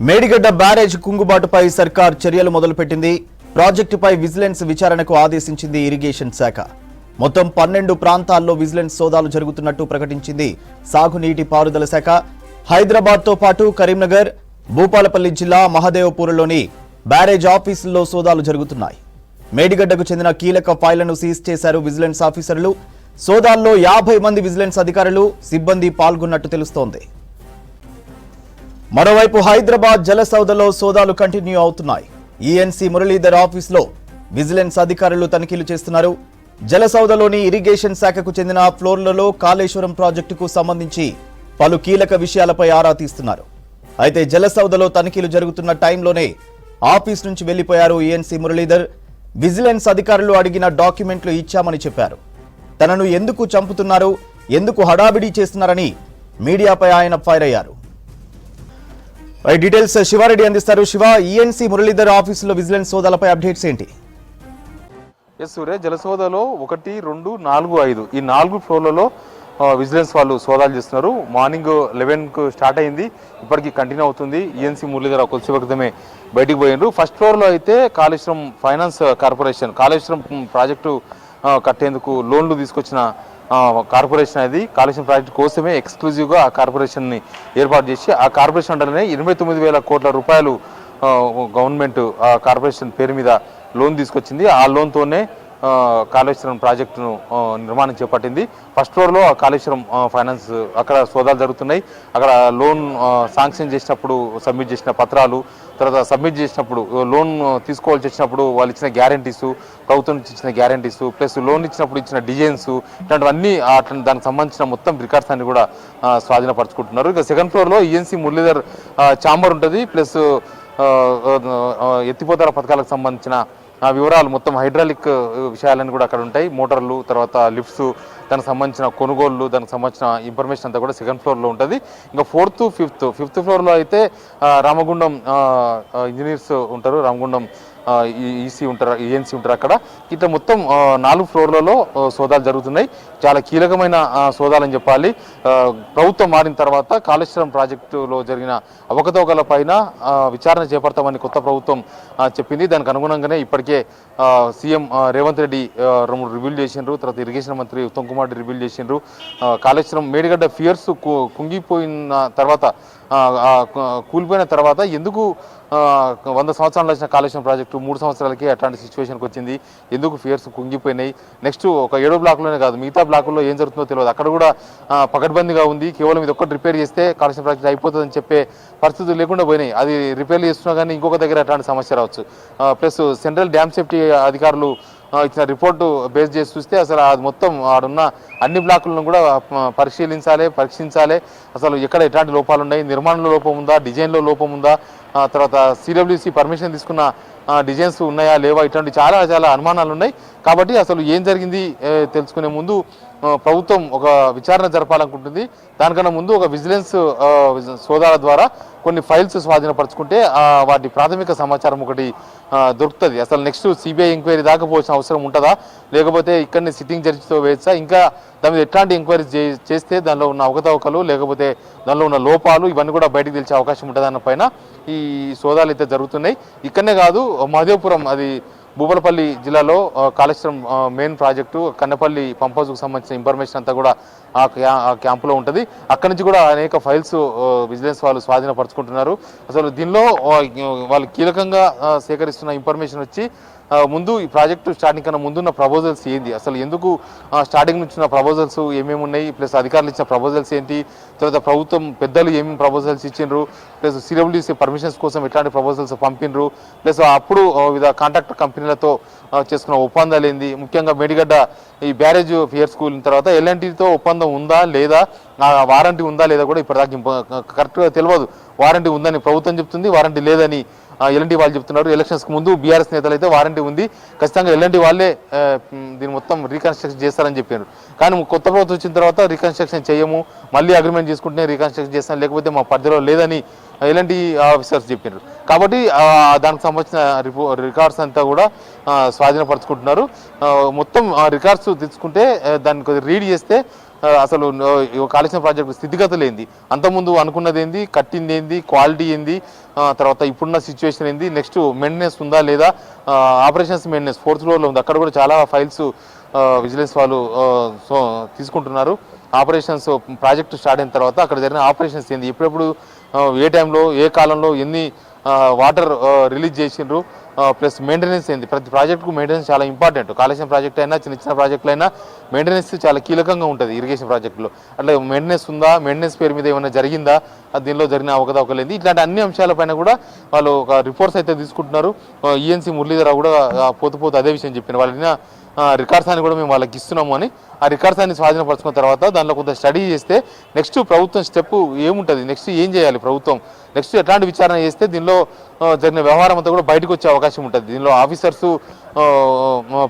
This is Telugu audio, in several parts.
మేడిగడ్డ బ్యారేజ్ కుంగుబాటుపై సర్కార్ చర్యలు మొదలుపెట్టింది. ప్రాజెక్టుపై విజిలెన్స్ విచారణకు ఆదేశించింది ఇరిగేషన్ శాఖ. మొత్తం 12 ప్రాంతాల్లో విజిలెన్స్ సోదాలు జరుగుతున్నట్టు ప్రకటించింది సాగునీటి పారుదల శాఖ. హైదరాబాద్తో పాటు కరీంనగర్, భూపాలపల్లి జిల్లా మహదేవపూర్లోని బ్యారేజ్ ఆఫీసుల్లో సోదాలు జరుగుతున్నాయి. మేడిగడ్డకు చెందిన కీలక ఫైళ్లను సీజ్ చేశారు విజిలెన్స్ ఆఫీసర్లు. సోదాల్లో 50 మంది విజిలెన్స్ అధికారులు, సిబ్బంది పాల్గొన్నట్టు తెలుస్తోంది. మరోవైపు హైదరాబాద్ జలసౌధలో సోదాలు కంటిన్యూ అవుతున్నాయి. ఈఎన్సీ మురళీధర్ ఆఫీసులో విజిలెన్స్ అధికారులు తనిఖీలు చేస్తున్నారు. జలసౌధలోని ఇరిగేషన్ శాఖకు చెందిన ఫ్లోర్లలో కాళేశ్వరం ప్రాజెక్టుకు సంబంధించి పలు కీలక విషయాలపై ఆరా తీస్తున్నారు. అయితే జలసౌధలో తనిఖీలు జరుగుతున్న టైంలోనే ఆఫీస్ నుంచి వెళ్లిపోయారు ఈఎన్సీ మురళీధర్. విజిలెన్స్ అధికారులు అడిగిన డాక్యుమెంట్లు ఇచ్చామని చెప్పారు. తనను ఎందుకు చంపుతున్నారు, ఎందుకు హడావిడి చేస్తున్నారని మీడియాపై ఆయన ఫైర్ అయ్యారు. డీటెయిల్స్ శివారెడ్డి అందిస్తారు. శివ, ఈఎన్సీ మురళీధర్ ఆఫీసులో విజిలెన్స్ సోదాలపై అప్డేట్స్ ఏంటి? సూర్య, జలసౌధలో 1, 2, 4, 5 ఈ 4 ఫ్లోర్లలో విజిలెన్స్ వాళ్ళు సోదాలు చేస్తున్నారు. మార్నింగ్ 11కు స్టార్ట్ అయింది, ఇప్పటికీ కంటిన్యూ అవుతుంది. ఈఎన్సీ మురళీధర్ కొద్దిసేపు క్రితమే బయటికి పోయినారు. ఫస్ట్ ఫ్లోర్లో అయితే Kaleshwaram finance corporation, Kaleshwaram project కట్టేందుకు లోన్లు తీసుకొచ్చిన కార్పొరేషన్ అది. కాళేశ్వరం ప్రాజెక్టు కోసమే ఎక్స్క్లూజివ్గా ఆ కార్పొరేషన్ని ఏర్పాటు చేసి ఆ కార్పొరేషన్ అంటేనే 29,000 కోట్ల రూపాయలు గవర్నమెంట్ ఆ కార్పొరేషన్ పేరు మీద లోన్ తీసుకొచ్చింది. ఆ లోన్తోనే కాళేశ్వరం ప్రాజెక్టును నిర్మాణం చేపట్టింది. ఫస్ట్ ఫ్లోర్లో కాళేశ్వరం ఫైనాన్స్ అక్కడ సోదాలు జరుగుతున్నాయి. అక్కడ లోన్ శాంక్షన్ చేసినప్పుడు సబ్మిట్ చేసిన పత్రాలు, తర్వాత సబ్మిట్ చేసినప్పుడు లోన్ తీసుకోవాల్సి వచ్చినప్పుడు వాళ్ళు ఇచ్చిన గ్యారంటీసు, ప్రభుత్వం నుంచి ఇచ్చిన గ్యారంటీసు, ప్లస్ లోన్ ఇచ్చినప్పుడు ఇచ్చిన డిజైన్స్, ఇట్లాంటివన్నీ దానికి సంబంధించిన మొత్తం రికార్డ్స్ అన్ని కూడా స్వాధీనపరచుకుంటున్నారు. ఇక సెకండ్ ఫ్లోర్లో ఈఎన్సీ మురళీధర్ ఛాంబర్ ఉంటుంది, ప్లస్ ఎత్తిపోతల పథకాలకు సంబంధించిన వివరాలు మొత్తం హైడ్రాలిక్ విషయాలన్నీ కూడా అక్కడ ఉంటాయి. మోటార్లు, తర్వాత లిఫ్ట్స్, దానికి సంబంధించిన కొనుగోళ్లు, దానికి సంబంధించిన ఇన్ఫర్మేషన్ అంతా కూడా సెకండ్ ఫ్లోర్లో ఉంటుంది. ఇంకా 4th, 5th ఫ్లోర్లో అయితే రామగుండం ఇంజనీర్స్ ఉంటారు, రామగుండం ఈసీ ఉంటారు, ఈఎన్సీ ఉంటారు. అక్కడ ఇట్లా మొత్తం 4 ఫ్లోర్లలో సోదాలు జరుగుతున్నాయి. చాలా కీలకమైన సోదాలని చెప్పాలి. ప్రభుత్వం మారిన తర్వాత కాళేశ్వరం ప్రాజెక్టులో జరిగిన అవకతవకల పైన విచారణ చేపడతామని కొత్త ప్రభుత్వం చెప్పింది. దానికి అనుగుణంగానే ఇప్పటికే సీఎం రేవంత్ రెడ్డి రివ్యూ చేసిండ్రు, తర్వాత ఇరిగేషన్ మంత్రి ఉత్తమ్ కుమార్ రెడ్డి రివ్యూ చేసిండ్రు. కాళేశ్వరం మేడిగడ్డ ఫియర్స్ కుంగిపోయిన తర్వాత, కూలిపోయిన తర్వాత ఎందుకు 100 సంవత్సరాలు వచ్చిన కాళేశ్వరం ప్రాజెక్టు 3 సంవత్సరాలకి అట్లాంటి సిచ్యువేషన్కి వచ్చింది, ఎందుకు ఫియర్స్ కుంగిపోయినాయి, నెక్స్ట్ ఒక 7 బ్లాక్లోనే కాదు మిగతా బ్లాకుల్లో ఏం జరుగుతుందో తెలియదు. అక్కడ కూడా పకడ్బందీగా ఉంది. కేవలం ఇది ఒక్కటి రిపేర్ చేస్తే కాళేశ్వరం ప్రాజెక్ట్ అయిపోతుందని చెప్పే పరిస్థితులు లేకుండా పోయినాయి. అది రిపేర్లు చేస్తున్నా కానీ ఇంకొక దగ్గర అట్లాంటి సమస్య రావచ్చు. ప్లస్ సెంట్రల్ డ్యామ్ సేఫ్టీ అధికారులు ఇచ్చిన రిపోర్టు బేస్ చేసి చూస్తే అసలు అది మొత్తం ఆడున్న అన్ని బ్లాకులను కూడా పరీక్షించాలి. అసలు ఎక్కడ ఎట్లాంటి లోపాలు ఉన్నాయి, నిర్మాణంలో లోపం ఉందా, డిజైన్లో లోపం ఉందా, తర్వాత సిడబ్ల్యూసి పర్మిషన్ తీసుకున్న డిజైన్స్ ఉన్నాయా లేవా, ఇట్లాంటి చాలా అనుమానాలు ఉన్నాయి. కాబట్టి అసలు ఏం జరిగింది తెలుసుకునే ముందు ప్రభుత్వం ఒక విచారణ జరపాలనుకుంటుంది. దానికన్నా ముందు ఒక విజిలెన్స్ సోదాల ద్వారా కొన్ని ఫైల్స్ స్వాధీనపరచుకుంటే వాటి ప్రాథమిక సమాచారం ఒకటి దొరుకుతుంది. అసలు నెక్స్ట్ సిబిఐ ఎంక్వైరీ దాకా పోవాల్సిన అవసరం ఉంటుందా, లేకపోతే ఇక్కడనే సిట్టింగ్ జడ్జితో వేయచ్చా, ఇంకా దాని మీద ఎట్లాంటి ఎంక్వైరీ చేస్తే దానిలో ఉన్న అవకతవకలు, లేకపోతే దానిలో ఉన్న లోపాలు ఇవన్నీ కూడా బయటకు తెలిసే అవకాశం ఉంటుంది అన్న పైన ఈ సోదాలు అయితే జరుగుతున్నాయి. ఇక్కడనే కాదు, మహదేవపురం అది భూపాలపల్లి జిల్లాలో Kaleshwaram main project Kannepalli pump హౌస్కు సంబంధించిన ఇన్ఫర్మేషన్ అంతా కూడా ఆ క్యాంపులో ఉంటుంది. అక్కడి నుంచి కూడా అనేక ఫైల్స్ విజిలెన్స్ వాళ్ళు స్వాధీనపరచుకుంటున్నారు. అసలు దీనిలో వాళ్ళు కీలకంగా సేకరిస్తున్న ఇన్ఫర్మేషన్ వచ్చి ముందు ఈ ప్రాజెక్టు స్టార్టింగ్ కన్నా ముందున్న ప్రపోజల్స్ ఏంది, అసలు ఎందుకు స్టార్టింగ్ నుంచి ఉన్న ప్రపోజల్స్ ఏమేమి ఉన్నాయి, ప్లస్ అధికారులు ఇచ్చిన ప్రపోజల్స్ ఏంటి, తర్వాత ప్రభుత్వం పెద్దలు ఏమేమి ప్రపోజల్స్ ఇచ్చిండ్రు, ప్లస్ సిడబ్ల్యూసీ పర్మిషన్స్ కోసం ఎట్లాంటి ప్రపోజల్స్ పంపిండ్రు, ప్లస్ అప్పుడు వివిధ కాంట్రాక్టర్ కంపెనీలతో చేసుకున్న ఒప్పందాలు ఏంది, ముఖ్యంగా మేడిగడ్డ ఈ బ్యారేజ్ ఫియర్స్ కూలిన తర్వాత ఎల్ఎన్టీతో ఒప్పందం ఉందా లేదా, వారంటీ ఉందా లేదా కూడా ఇప్పటిదాకా కరెక్ట్గా తెలియదు. వారంటీ ఉందని ప్రభుత్వం చెప్తుంది, వారంటీ లేదని ఎల్ఎన్టీ వాళ్ళు చెప్తున్నారు. ఎలక్షన్స్కి ముందు బీఆర్ఎస్ నేతలు అయితే వారంటీ ఉంది, ఖచ్చితంగా ఎల్ఎన్టీ వాళ్ళే దీన్ని మొత్తం రీకన్స్ట్రక్షన్ చేస్తారని చెప్పారు. కానీ కొత్త ప్రభుత్వం వచ్చిన తర్వాత రీకన్స్ట్రక్షన్ చేయము, మళ్ళీ అగ్రిమెంట్ చేసుకుంటే రీకన్స్ట్రక్షన్ చేస్తాం, లేకపోతే మా పరిధిలో లేదని ఎల్ఎన్టీ ఆఫీసర్స్ చెప్పారు. కాబట్టి దానికి సంబంధించిన రికార్డ్స్ అంతా కూడా స్వాధీనపరచుకుంటున్నారు. మొత్తం రికార్డ్స్ తెచ్చుకుంటే దాన్ని కొద్దిగా రీడ్ చేస్తే అసలు కాళేశ్వరం ప్రాజెక్టు స్థితిగతులు ఏంది, అంతకుముందు అనుకున్నది ఏంది, కట్టింది ఏంది, క్వాలిటీ ఏంది, తర్వాత ఇప్పుడున్న సిచ్యువేషన్ ఏంది, నెక్స్ట్ మెయింటెనెన్స్ ఉందా లేదా, ఆపరేషన్స్ మెయింటెనెన్స్ 4th ఫ్లోర్లో ఉంది, అక్కడ కూడా చాలా ఫైల్స్ విజిలెన్స్ వాళ్ళు తీసుకుంటున్నారు. ఆపరేషన్స్ ప్రాజెక్టు స్టార్ట్ అయిన తర్వాత అక్కడ జరిగిన ఆపరేషన్స్ ఏంది, ఎప్పుడెప్పుడు ఏ టైంలో ఏ కాలంలో ఎన్ని వాటర్ రిలీజ్ చేసిండ్రు, ప్లస్ మెయింటెనెన్స్ ఏంది. ప్రతి ప్రాజెక్టుకు మెయింటెనెన్స్ చాలా ఇంపార్టెంట్. కాళేశ్వరం ప్రాజెక్ట్ అయినా చిన్న చిన్న ప్రాజెక్టులు అయినా మెయింటెనెన్స్ చాలా కీలకంగా ఉంటుంది ఇరిగేషన్ ప్రాజెక్టులో. అట్లా మెయింటెనెన్స్ ఉందా, మెయింటెనెన్స్ పేరు మీద ఏమైనా జరిగిందా, దీనిలో జరిగిన అవకతవకలేంది, ఇట్లాంటి అన్ని అంశాలపైన కూడా వాళ్ళు ఒక రిపోర్ట్స్ అయితే తీసుకుంటున్నారు. ఈఎన్సీ మురళీధరరావు కూడా పోతూ అదే విషయం చెప్పిన వాళ్ళ రికార్డ్స్ అని కూడా మేము వాళ్ళకి ఇస్తున్నాము అని. ఆ రికార్డ్స్ అన్ని స్వాధీనపరుచుకున్న తర్వాత దానిలో కొంత స్టడీ చేస్తే నెక్స్ట్ ప్రభుత్వం స్టెప్ ఏముంటుంది, నెక్స్ట్ ఏం చేయాలి ప్రభుత్వం, నెక్స్ట్ ఎట్లాంటి విచారణ చేస్తే దీనిలో జరిగిన వ్యవహారం అంతా కూడా బయటకు వచ్చే అవకాశం ఉంటుంది. దీనిలో ఆఫీసర్స్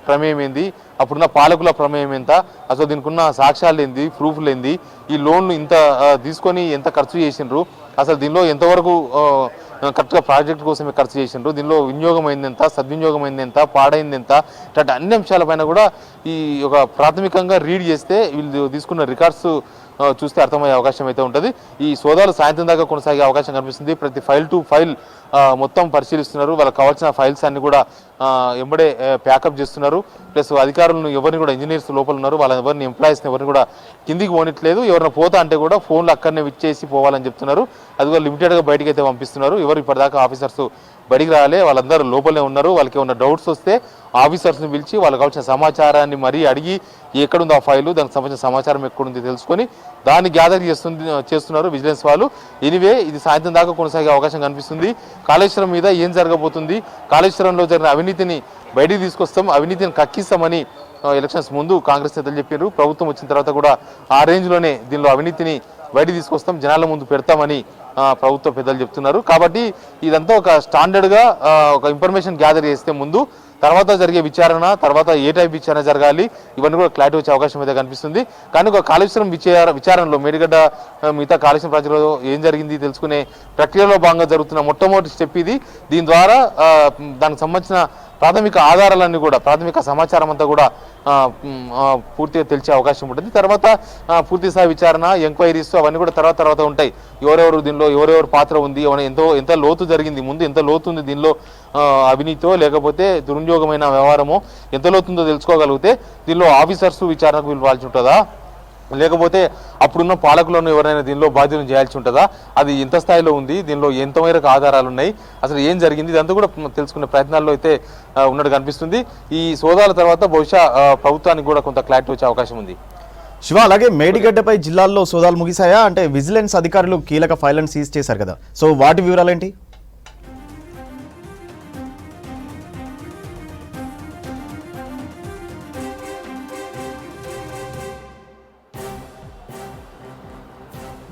ప్రమేయం ఏంది, అప్పుడున్న పాలకుల ప్రమేయం ఎంత, అసలు దీనికి ఉన్న సాక్ష్యాలు ఏంది, ప్రూఫ్లు ఏంది, ఈ లోన్లు ఇంత తీసుకొని ఎంత ఖర్చు చేసిండ్రు, అసలు దీనిలో ఎంతవరకు కరెక్ట్గా ప్రాజెక్ట్ కోసమే ఖర్చు చేసిండ్రు, దీనిలో వినియోగం అయింది ఎంత, సద్వినియోగం అయింది ఎంత, పాడైంది ఎంత, ఇట్లాంటి అన్ని అంశాలపైన కూడా ఈ ఒక ప్రాథమికంగా రీడ్ చేస్తే వీళ్ళు తీసుకున్న రికార్డ్స్ చూస్తే అర్థమయ్యే అవకాశం అయితే ఉంటుంది. ఈ సోదాలు సాయంత్రం దాకా కొనసాగే అవకాశం కనిపిస్తుంది. ప్రతి ఫైల్ టు ఫైల్ మొత్తం పరిశీలిస్తున్నారు. వాళ్ళకి కావాల్సిన ఫైల్స్ అన్ని కూడా ఎంబడే ప్యాకప్ చేస్తున్నారు. ప్లస్ అధికారులను ఎవరిని కూడా, ఇంజనీర్స్ లోపల ఉన్నారు, వాళ్ళ ఎవరిని ఎంప్లాయీస్ని ఎవరిని కూడా కిందికి పోనట్లేదు. ఎవరైనా పోతా అంటే కూడా ఫోన్లు అక్కడనే విచ్చేసి పోవాలని చెప్తున్నారు. అది కూడా లిమిటెడ్గా బయటికి అయితే పంపిస్తున్నారు. ఎవరు ఇప్పటిదాకా ఆఫీసర్స్ బయటికి రాలే, వాళ్ళందరూ లోపలనే ఉన్నారు. వాళ్ళకి ఏమైనా డౌట్స్ వస్తే ఆఫీసర్స్ని పిలిచి వాళ్ళకి కావాల్సిన సమాచారాన్ని మరీ అడిగి ఎక్కడుందో ఆ ఫైలు, దానికి సంబంధించిన సమాచారం ఎక్కడుంది తెలుసుకొని దాన్ని గ్యాదర్ చేస్తున్నారు విజిలెన్స్ వాళ్ళు. ఎనివే ఇది సాయంత్రం దాకా కొనసాగే అవకాశం కనిపిస్తుంది. కాళేశ్వరం మీద ఏం జరగబోతుంది, కాళేశ్వరంలో జరిగిన అవినీతిని బయటికి తీసుకొస్తాం, అవినీతిని కక్కిస్తామని ఎలక్షన్స్ ముందు కాంగ్రెస్ నేతలు చెప్పారు. ప్రభుత్వం వచ్చిన తర్వాత కూడా ఆ రేంజ్లోనే దీనిలో అవినీతిని బయటికి తీసుకొస్తాం, జనాల ముందు పెడతామని ప్రభుత్వ పెద్దలు చెప్తున్నారు. కాబట్టి ఇదంతా ఒక స్టాండర్డ్గా ఒక ఇన్ఫర్మేషన్ గ్యాదర్ చేస్తే ముందు, తర్వాత జరిగే విచారణ, తర్వాత ఏ టైప్ విచారణ జరగాలి, ఇవన్నీ కూడా క్లారిటీ వచ్చే అవకాశం అయితే కనిపిస్తుంది. కానీ ఒక కాళేశ్వరం విచారణలో మేడిగడ్డ మిగతా కాళేశ్వరం ప్రాజెక్టులో ఏం జరిగింది తెలుసుకునే ప్రక్రియలో భాగంగా జరుగుతున్న మొట్టమొదటి స్టెప్ ఇది. దీని ద్వారా దానికి సంబంధించిన ప్రాథమిక ఆధారాలన్నీ కూడా, ప్రాథమిక సమాచారం అంతా కూడా పూర్తిగా తెలిసే అవకాశం ఉంటుంది. తర్వాత పూర్తి స్థాయి విచారణ, ఎంక్వైరీస్ అవన్నీ కూడా తర్వాత ఉంటాయి. ఎవరెవరు దీనిలో ఎవరెవరు పాత్ర ఉంది, ఎంత లోతు జరిగింది, ముందు ఎంత లోతు ఉంది దీనిలో అవినీతో లేకపోతే దుర్వినియోగమైన వ్యవహారమో ఎంత లోతుందో తెలుసుకోగలిగితే దీనిలో ఆఫీసర్స్ విచారణకు పిలవాల్సి ఉంటుందా, లేకపోతే అప్పుడున్న పాలకులను ఎవరైనా దీనిలో బాధ్యతను చేయాల్సి ఉంటుందా, అది ఎంత స్థాయిలో ఉంది, దీనిలో ఎంత మేరకు ఆధారాలు ఉన్నాయి, అసలు ఏం జరిగింది, ఇదంతా కూడా తెలుసుకునే ప్రయత్నాల్లో అయితే ఉన్నట్టు కనిపిస్తుంది. ఈ సోదాల తర్వాత బహుశా ప్రభుత్వానికి కూడా కొంత క్లారిటీ వచ్చే అవకాశం ఉంది. శివ, అలాగే మేడిగడ్డపై జిల్లాల్లో సోదాలు ముగిశాయా? అంటే విజిలెన్స్ అధికారులు కీలక ఫైళ్లను సీజ్ చేశారు కదా, సో వాటి వివరాలు ఏంటి?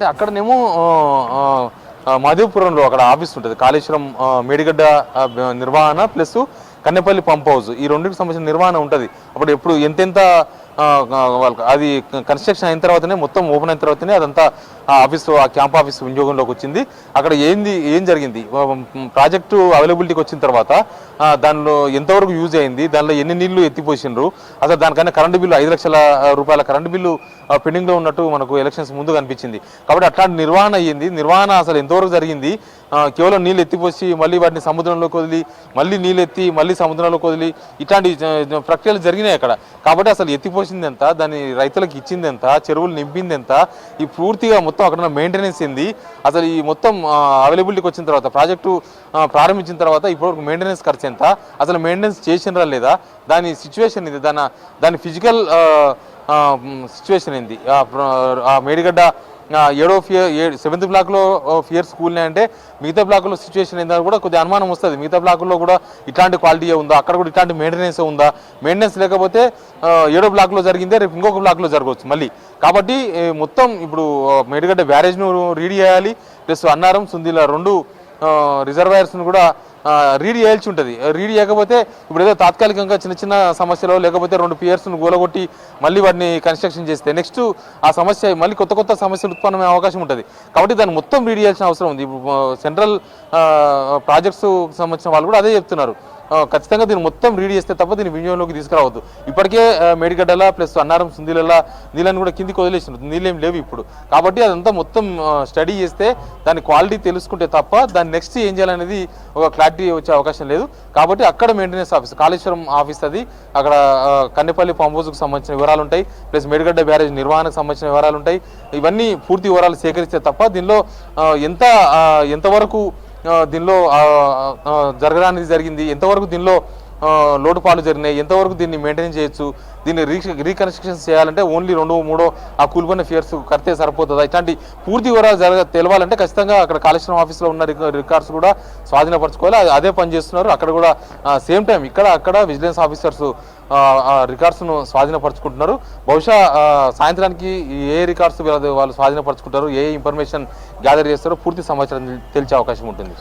అంటే అక్కడనేమో మాదేవపురంలో అక్కడ ఆఫీస్ ఉంటుంది, కాళేశ్వరం మేడిగడ్డ నిర్వహణ ప్లస్ కన్నెపల్లి పంప్ హౌస్, ఈ రెండింటికి సంబంధించిన నిర్వహణ ఉంటుంది. అప్పుడు ఎప్పుడు ఎంతెంత అది కన్స్ట్రక్షన్ అయిన తర్వాతనే, మొత్తం ఓపెన్ అయిన తర్వాతనే అదంతా ఆ క్యాంప్ ఆఫీస్ వినియోగంలోకి వచ్చింది. అక్కడ ఏం జరిగింది, ప్రాజెక్టు అవైలబిలిటీకి వచ్చిన తర్వాత దానిలో ఎంతవరకు యూజ్ అయింది, దానిలో ఎన్ని నీళ్లు ఎత్తిపోసిండ్రు, అసలు దానికన్నా కరెంటు బిల్లు 5 లక్షల రూపాయల కరెంటు బిల్లు పెండింగ్లో ఉన్నట్టు మనకు ఎలక్షన్స్ ముందు కనిపించింది. కాబట్టి అట్లాంటి నిర్వహణ అయ్యింది. నిర్వహణ అసలు ఎంతవరకు జరిగింది, కేవలం నీళ్ళు ఎత్తిపోసి మళ్ళీ వాటిని సముద్రంలోకి వదిలి, మళ్ళీ నీళ్ళు ఎత్తి మళ్ళీ సముద్రంలోకి వదిలి, ఇట్లాంటి ప్రక్రియలు జరిగినాయి అక్కడ. కాబట్టి అసలు ఎత్తిపోసింది ఎంత, దాన్ని రైతులకు ఇచ్చింది ఎంత, చెరువులు నింపింది ఎంత, ఈ పూర్తిగా మొత్తం అక్కడ మెయింటెనెన్స్ ఏంది, అసలు ఈ మొత్తం అవైలబిలిటీకి వచ్చిన తర్వాత ప్రాజెక్టు ప్రారంభించిన తర్వాత ఇప్పటివరకు మెయింటెనెన్స్ ఖర్చు ఎంత, అసలు మెయింటెనెన్స్ చేసినరా లేదా, దాని సిచ్యువేషన్ ఇది, దాని ఫిజికల్ సిచ్యువేషన్ ఏంది, మేడిగడ్డ 7th బ్లాక్లో ఫియర్ స్కూల్నే అంటే మిగతా బ్లాక్లో సిచ్యువేషన్ ఏందని కూడా కొద్దిగా అనుమానం వస్తుంది. మిగతా బ్లాకుల్లో కూడా ఇట్లాంటి క్వాలిటీ ఉందా, అక్కడ కూడా ఇట్లాంటి మెయింటెనెన్స్ ఉందా, మెయింటెనెన్స్ లేకపోతే 7వ బ్లాక్లో జరిగిందే రేపు ఇంకొక బ్లాక్లో జరగవచ్చు మళ్ళీ. కాబట్టి మొత్తం ఇప్పుడు మేడిగడ్డ బ్యారేజ్ను రీడ్ చేయాలి, ప్లస్ అన్నారం సుందిల 2 రిజర్వాయర్స్ను కూడా రీడ్ చేయాల్సి ఉంటుంది. రీడ్ చేయకపోతే ఇప్పుడు ఏదో తాత్కాలికంగా చిన్న చిన్న సమస్యలు లేకపోతే 2 పియర్స్ను గోలగొట్టి మళ్ళీ వాటిని కన్స్ట్రక్షన్ చేస్తే నెక్స్ట్ ఆ సమస్య మళ్ళీ కొత్త సమస్యలు ఉత్పన్నమయ్యే అవకాశం ఉంటుంది. కాబట్టి దాన్ని మొత్తం రీడ్ చేయాల్సిన అవసరం ఉంది. ఇప్పుడు సెంట్రల్ ప్రాజెక్ట్స్ సంబంధించిన వాళ్ళు కూడా అదే చెప్తున్నారు. ఖచ్చితంగా దీన్ని మొత్తం రీడ్ చేస్తే తప్ప దీన్ని వినియోగంలోకి తీసుకురావద్దు. ఇప్పటికే మేడిగడ్డల ప్లస్ అన్నారం సుందీల నీళ్ళని కూడా కిందికి వదిలేసినారు, నీళ్ళేం లేవు ఇప్పుడు. కాబట్టి అదంతా మొత్తం స్టడీ చేస్తే దాని క్వాలిటీ తెలుసుకుంటే తప్ప దాన్ని నెక్స్ట్ ఏం చేయాలనేది ఒక క్లారిటీ వచ్చే అవకాశం లేదు. కాబట్టి అక్కడ మెయింటెనెన్స్ ఆఫీస్, కాళేశ్వరం ఆఫీస్ అది, అక్కడ కన్నెపల్లి పంప్ హౌస్కు సంబంధించిన వివరాలు ఉంటాయి, ప్లస్ మేడిగడ్డ బ్యారేజ్ నిర్వహణకు సంబంధించిన వివరాలు ఉంటాయి. ఇవన్నీ పూర్తి వివరాలు సేకరిస్తే తప్ప దీనిలో ఎంతవరకు దీనిలో జరగడానికి జరిగింది, ఎంతవరకు దీనిలో లోటుపాలు జరిగినాయి, ఎంతవరకు దీన్ని మెయింటైన్ చేయొచ్చు, దీన్ని రీకన్స్ట్రక్షన్ చేయాలంటే ఓన్లీ 2-3 ఆ కూలిపోయిన ఫియర్స్ కడితే సరిపోతుందా, ఇట్లాంటి పూర్తి వివరాలు తెలవాలంటే ఖచ్చితంగా అక్కడ కాళేశ్వరం ఆఫీస్లో ఉన్న రికార్డ్స్ కూడా స్వాధీనపరచుకోవాలి. అదే పని చేస్తున్నారు అక్కడ కూడా. సేమ్ టైం అక్కడ విజిలెన్స్ ఆఫీసర్స్ రికార్డ్స్ను స్వాధీనపరచుకుంటున్నారు. బహుశా సాయంత్రానికి ఏ రికార్డ్స్ వాళ్ళు స్వాధీనపరచుకుంటారు, ఏ ఇన్ఫర్మేషన్ గ్యాదర్ చేస్తారో పూర్తి సమాచారం తెలిసే అవకాశం ఉంటుంది.